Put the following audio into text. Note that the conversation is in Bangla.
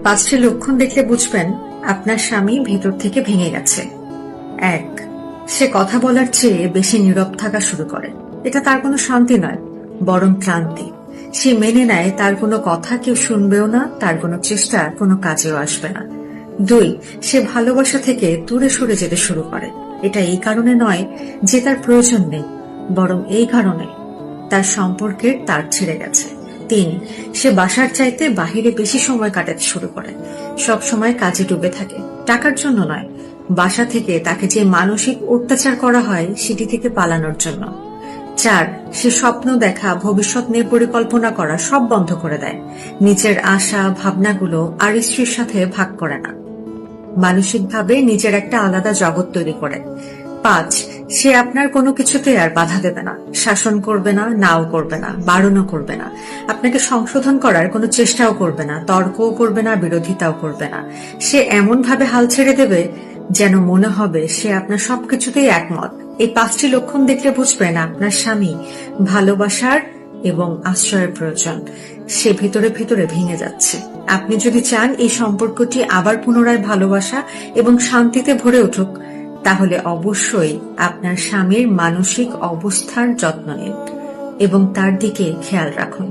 5টি লক্ষণ দেখলে বুঝবেন আপনার স্বামী ভেতর থেকে ভেঙে গেছে। 1. সে কথা বলার চেয়ে বেশি নীরব থাকা শুরু করে। এটা তার কোনো শান্তি নয়, বরং ক্লান্তি। সে মেনে নেয় তার কোনো কথা কেউ শুনবেও না, তার কোনো চেষ্টা কোনো কাজেও আসবে না। 2. সে ভালোবাসা থেকে দূরে সরে যেতে শুরু করে। এটা এই কারণে নয় যে তার প্রয়োজন নেই, বরং এই কারণে তার সম্পর্কের তার ছিঁড়ে গেছে। 3. সে বাসার চাইতে বাহিরে বেশি সময় কাটাতে শুরু করে। সব সময় কাজে ডুবে থাকে, টাকার জন্য নয়, বাসা থেকে তাকে যে মানসিক অত্যাচার করা হয় সেটি থেকে পালানোর জন্য। 4. সে স্বপ্ন দেখা, ভবিষ্যৎ নিয়ে পরিকল্পনা করা সব বন্ধ করে দেয়। নিজের আশা ভাবনাগুলো আর স্ত্রীর সাথে ভাগ করে না, মানসিকভাবে নিজের একটা আলাদা জগৎ তৈরি করে। 5. সে আপনার কোনো কিছুতে আর বাধা দেবে না, শাসন করবে না, নাও করবে না, বারণও করবে না, আপনাকে সংশোধন করার কোনো চেষ্টাও করবে না, তর্কও করবে না, বিরোধিতাও করবে না। সে এমন ভাবে হাল ছেড়ে দেবে যেন মনে হবে সে আপনার সবকিছুতেই একমত। এই 5টি লক্ষণ দেখলে বুঝবেন আপনার স্বামী ভালোবাসার এবং আশ্রয়ের প্রয়োজন। সে ভিতরে ভিতরে ভেঙে যাচ্ছে। আপনি যদি চান এই সম্পর্কটি আবার পুনরায় ভালোবাসা এবং শান্তিতে ভরে উঠুক, তাহলে অবশ্যই আপনার স্বামীর মানসিক অবস্থার যত্ন নিন এবং তার দিকে খেয়াল রাখুন।